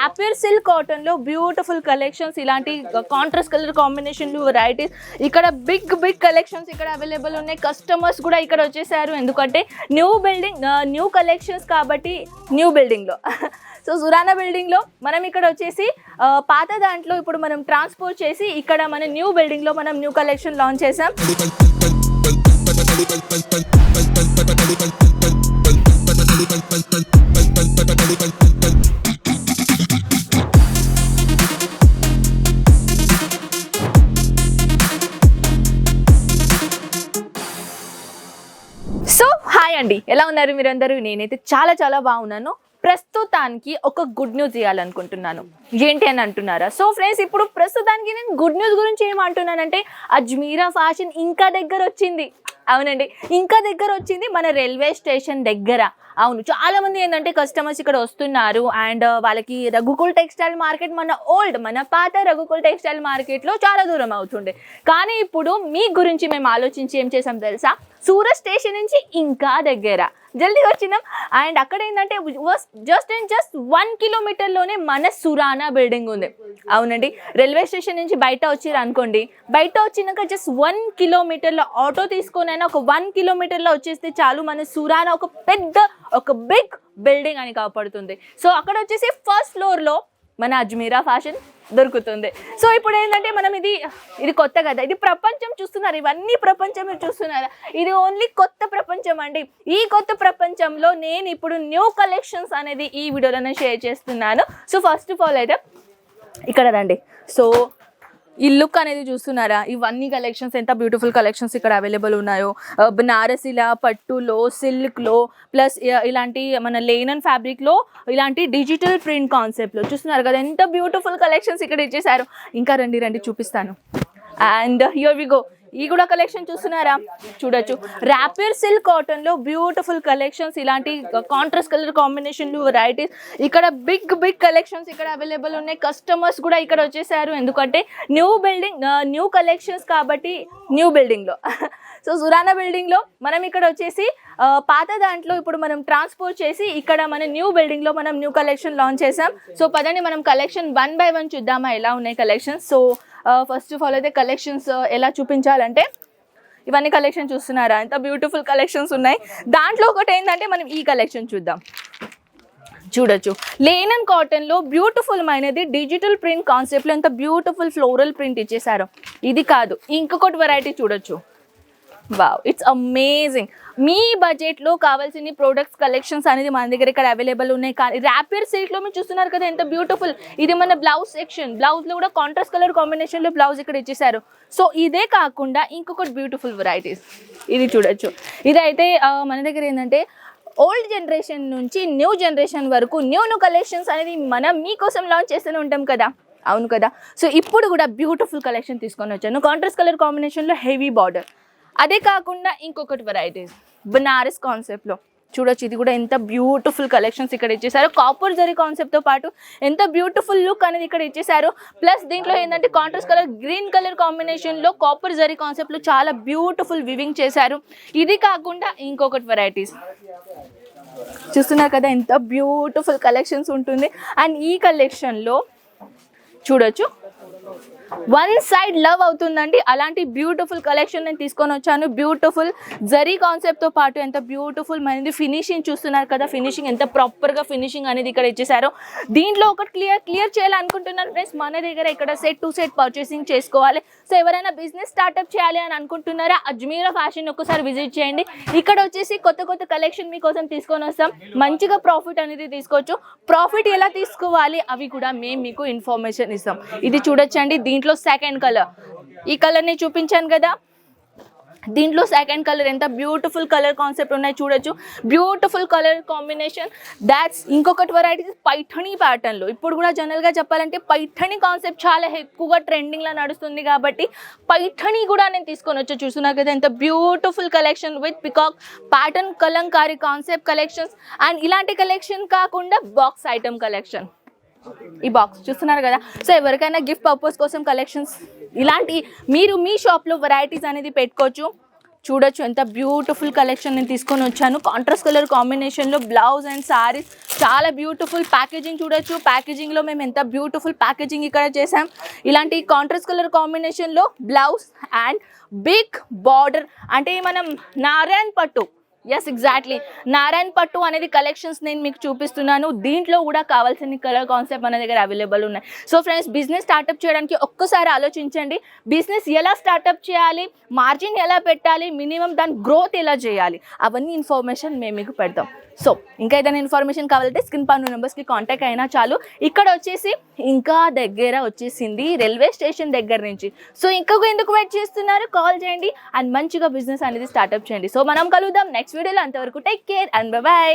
Rapier silk cotton లో beautiful collections, ఇలాంటి contrast colour combination varieties. ఇక్కడ బిగ్ కలెక్షన్స్ ఇక్కడ అవైలబుల్ ఉన్నాయి. కస్టమర్స్ కూడా ఇక్కడ వచ్చేసారు, ఎందుకంటే న్యూ కలెక్షన్స్ కాబట్టి న్యూ బిల్డింగ్ లో సో సురానా బిల్డింగ్ లో మనం ఇక్కడ వచ్చేసి పాత దాంట్లో ఇప్పుడు మనం ట్రాన్స్పోర్ట్ చేసి ఇక్కడ మన న్యూ బిల్డింగ్ లో మనం న్యూ కలెక్షన్ లాంచ్ చేసాం. సో హాయ్ అండి, ఎలా ఉన్నారు మీరందరూ? నేనైతే చాలా బాగున్నాను. ప్రస్తుతానికి ఒక గుడ్ న్యూస్ ఇవ్వాలనుకుంటున్నాను. ఏంటి అని అంటున్నారా? సో ఫ్రెండ్స్, ఇప్పుడు ప్రస్తుతానికి నేను గుడ్ న్యూస్ గురించి ఏమంటున్నానంటే అజ్మీరా ఫ్యాషన్ ఇంకా దగ్గర వచ్చింది. అవునండి, ఇంకా దగ్గర వచ్చింది మన రైల్వే స్టేషన్ దగ్గర. అవును, చాలా మంది ఏంటంటే కస్టమర్స్ ఇక్కడ వస్తున్నారు అండ్ వాళ్ళకి రఘుకుల్ టెక్స్టైల్ మార్కెట్ మన పాత రఘుకుల్ టెక్స్టైల్ మార్కెట్లో చాలా దూరం అవుతుండే. కానీ ఇప్పుడు మీ గురించి మేము ఆలోచించి ఏం చేసాం తెలుసా? సూరత్ స్టేషన్ నుంచి ఇంకా దగ్గర జల్దీ వచ్చినాం. అండ్ అక్కడ ఏంటంటే జస్ట్ 1 కిలోమీటర్లోనే మన సురానా బిల్డింగ్ ఉంది. అవునండి, రైల్వే స్టేషన్ నుంచి బయట వచ్చిర్రు అనుకోండి, బయట వచ్చినాక జస్ట్ 1 కిలోమీటర్లో ఆటో తీసుకొని అయినా ఒక 1 కిలోమీటర్లో వచ్చేస్తే చాలు మన సురానా ఒక బిగ్ బిల్డింగ్ అని కాపాడుతుంది. సో అక్కడ వచ్చేసి ఫస్ట్ ఫ్లోర్లో మన అజ్మీరా ఫ్యాషన్ దొరుకుతుంది. సో ఇప్పుడు ఏంటంటే మనం ఇది కొత్త కదా, ఇది ప్రపంచం చూస్తున్నారు, ఇవన్నీ ప్రపంచం మీరు చూస్తున్నారా? ఇది ఓన్లీ కొత్త ప్రపంచం అండి. ఈ కొత్త ప్రపంచంలో నేను ఇప్పుడు న్యూ కలెక్షన్స్ అనేది ఈ వీడియోలోనే షేర్ చేస్తున్నాను. సో ఫస్ట్ ఆఫ్ ఆల్ అయితే ఇక్కడ రండి. సో ఈ లుక్ అనేది చూస్తున్నారా? ఇవన్నీ కలెక్షన్స్, ఎంత బ్యూటిఫుల్ కలెక్షన్స్ ఇక్కడ అవైలబుల్ ఉన్నాయో. బనారసిలా, పట్టులో, సిల్క్లో, ప్లస్ ఇలాంటి మన లేనన్ ఫ్యాబ్రిక్లో, ఇలాంటి డిజిటల్ ప్రింట్ కాన్సెప్ట్లో చూస్తున్నారు కదా, ఎంత బ్యూటిఫుల్ కలెక్షన్స్ ఇక్కడ ఇచ్చేసారు. ఇంకా రండి చూపిస్తాను. And here we go. ఈ కూడా కలెక్షన్ చూస్తున్నారా? చూడొచ్చు. ర్యాపియర్ సిల్క్ కాటన్ లో బ్యూటిఫుల్ కలెక్షన్స్, ఇలాంటి కాంట్రాస్ట్ కలర్ కాంబినేషన్ వెరైటీస్. ఇక్కడ బిగ్ కలెక్షన్స్ ఇక్కడ అవైలబుల్ ఉన్నాయి. కస్టమర్స్ కూడా ఇక్కడ వచ్చేసారు, ఎందుకంటే న్యూ కలెక్షన్స్ కాబట్టి న్యూ బిల్డింగ్ లో సో సురానా బిల్డింగ్ లో మనం ఇక్కడ వచ్చేసి పాత దాంట్లో ఇప్పుడు మనం ట్రాన్స్పోర్ట్ చేసి ఇక్కడ మన న్యూ బిల్డింగ్ లో మనం న్యూ కలెక్షన్ లాంచ్ చేసాం. సో పదండి మనం కలెక్షన్ 1 by 1 చూద్దామా ఎలా ఉన్నాయి collections. So first of all అయితే కలెక్షన్స్ ఎలా చూపించాలంటే, ఇవన్నీ కలెక్షన్ చూస్తున్నారా? ఎంత బ్యూటిఫుల్ కలెక్షన్స్ ఉన్నాయి. దాంట్లో ఒకటి ఏంటంటే మనం ఈ కలెక్షన్ చూద్దాం. చూడొచ్చు, లేనన్ కాటన్లో బ్యూటిఫుల్ అయినది డిజిటల్ ప్రింట్ కాన్సెప్ట్లో ఎంత బ్యూటిఫుల్ ఫ్లోరల్ ప్రింట్ ఇచ్చేసారు. ఇది కాదు, ఇంకొకటి వెరైటీ చూడొచ్చు. Wow, it's amazing. మీ బడ్జెట్లో కావాల్సిన ప్రోడక్ట్స్ కలెక్షన్స్ అనేది మన దగ్గర ఇక్కడ అవైలబుల్ ఉన్నాయి. కానీ ర్యాపియర్ సిల్క్లో మీరు చూస్తున్నారు కదా ఎంత బ్యూటిఫుల్. ఇది మన బ్లౌజ్ సెక్షన్, బ్లౌజ్లో కూడా కాంట్రాస్ట్ కలర్ కాంబినేషన్లో బ్లౌజ్ ఇక్కడ ఇచ్చేసారు. సో ఇదే కాకుండా ఇంకొకటి బ్యూటిఫుల్ వెరైటీస్ ఇది చూడొచ్చు. ఇదైతే మన దగ్గర ఏంటంటే ఓల్డ్ జనరేషన్ నుంచి న్యూ జనరేషన్ వరకు న్యూ కలెక్షన్స్ అనేది మనం మీకోసం లాంచ్ చేస్తూనే ఉంటాం కదా. అవును కదా. సో ఇప్పుడు కూడా బ్యూటిఫుల్ కలెక్షన్ తీసుకొని వచ్చాను. కాంట్రాస్ట్ కలర్ కాంబినేషన్లో హెవీ బార్డర్. అదే కాకుండా ఇంకొకటి వెరైటీస్ బనారస్ కాన్సెప్ట్లో చూడొచ్చు. ఇది కూడా ఎంత బ్యూటిఫుల్ కలెక్షన్స్ ఇక్కడ ఇచ్చేసారు. కాపర్ జరీ కాన్సెప్ట్తో పాటు ఎంత బ్యూటిఫుల్ లుక్ అనేది ఇక్కడ ఇచ్చేసారు. ప్లస్ దీంట్లో ఏంటంటే కాంట్రాస్ట్ కలర్ గ్రీన్ కలర్ కాంబినేషన్లో కాపర్ జరీ కాన్సెప్ట్లో చాలా బ్యూటిఫుల్ వివింగ్ చేశారు. ఇది కాకుండా ఇంకొకటి వెరైటీస్ చూస్తున్నారు కదా, ఎంత బ్యూటిఫుల్ కలెక్షన్స్ ఉంటుంది. అండ్ ఈ కలెక్షన్లో చూడొచ్చు, వన్ సైడ్ లవ్ అవుతుందండి. అలాంటి బ్యూటిఫుల్ కలెక్షన్ నేను తీసుకొని వచ్చాను. బ్యూటిఫుల్ జరీ కాన్సెప్ట్తో పాటు ఎంత బ్యూటిఫుల్ అనేది ఫినిషింగ్ చూస్తున్నారు కదా, ఫినిషింగ్ ఎంత ప్రాపర్గా ఫినిషింగ్ అనేది ఇక్కడ ఇచ్చేసారు. దీంట్లో ఒకటి క్లియర్ చేయాలనుకుంటున్నాను ఫ్రెండ్స్, మన దగ్గర ఇక్కడ సెట్ టు సెట్ పర్చేసింగ్ చేసుకోవాలి. సో ఎవరైనా బిజినెస్ స్టార్ట్అప్ చేయాలి అని అనుకుంటున్నారా, అజ్మీరా ఫ్యాషన్ ఒకసారి విజిట్ చేయండి. ఇక్కడ వచ్చేసి కొత్త కలెక్షన్ మీకోసం తీసుకొని వస్తాం. మంచిగా ప్రాఫిట్ అనేది తీసుకోవచ్చు. ప్రాఫిట్ ఎలా తీసుకోవాలి అవి కూడా మేము మీకు ఇన్ఫర్మేషన్ ఇస్తాం. ఇది చూడొచ్చండి. దీంట్లో సెకండ్ కలర్, ఈ కలర్ ని చూపించాను కదా, దీంట్లో సెకండ్ కలర్ ఎంత బ్యూటిఫుల్ కలర్ కాన్సెప్ట్ ఉన్నాయి చూడొచ్చు. Beautiful colour combination. దాట్స్ ఇంకొకటి వెరైటీ పైఠణి ప్యాటర్న్లో. ఇప్పుడు కూడా జనరల్గా చెప్పాలంటే పైఠణి కాన్సెప్ట్ చాలా ఎక్కువగా ట్రెండింగ్లో నడుస్తుంది కాబట్టి పైఠణి కూడా నేను తీసుకొని వచ్చి చూస్తున్నా కదా, ఎంత beautiful collection with peacock pattern Kalamkari concept collections. And ఇలాంటి కలెక్షన్ కాకుండా బాక్స్ ఐటమ్ కలెక్షన్, ఈ బాక్స్ చూస్తున్నారు కదా. సో ఎవరికైనా గిఫ్ట్ పర్పస్ కోసం కలెక్షన్స్ ఇలాంటి మీరు మీ షాప్లో వెరైటీస్ అనేది పెట్టుకోవచ్చు. చూడొచ్చు ఎంత బ్యూటిఫుల్ కలెక్షన్ నేను తీసుకొని వచ్చాను. కాంట్రాస్ట్ కలర్ కాంబినేషన్లో బ్లౌజ్ అండ్ సారీస్ చాలా బ్యూటిఫుల్. ప్యాకేజింగ్ చూడొచ్చు, ప్యాకేజింగ్లో మేము ఎంత బ్యూటిఫుల్ ప్యాకేజింగ్ ఇక్కడ చేసాం. ఇలాంటి కాంట్రాస్ట్ కలర్ కాంబినేషన్లో బ్లౌజ్ అండ్ బిగ్ బార్డర్, అంటే మనం నారాయణ్ పట్టు, ఎస్ ఎగ్జాక్ట్లీ నారాయణ్ పట్టు అనేది కలెక్షన్స్ నేను మీకు చూపిస్తున్నాను. దీంట్లో కూడా కావాల్సిన కలర్ కాన్సెప్ట్ మన దగ్గర అవైలబుల్ ఉన్నాయి. సో ఫ్రెండ్స్, బిజినెస్ స్టార్ట్అప్ చేయడానికి ఒక్కసారి ఆలోచించండి. బిజినెస్ ఎలా స్టార్ట్అప్ చేయాలి, మార్జిన్ ఎలా పెట్టాలి, మినిమం దాని గ్రోత్ ఎలా చేయాలి, అవన్నీ ఇన్ఫర్మేషన్ మేము మీకు పెడతాం. సో ఇంకా ఏదైనా ఇన్ఫర్మేషన్ కావాలంటే స్క్రీన్ పైన నెంబర్స్కి కాంటాక్ట్ అయినా చాలు. ఇక్కడ వచ్చేసి ఇంకా దగ్గర వచ్చేసింది రైల్వే స్టేషన్ దగ్గర నుంచి. సో ఇంకా ఎందుకు వెయిట్ చేస్తున్నారు, కాల్ చేయండి అండ్ మంచిగా బిజినెస్ అనేది స్టార్ట్అప్ చేయండి. సో మనం కలుద్దాం నెక్స్ట్ వీడియోలో. అంతవరకు టేక్ కేర్ అండ్ బై.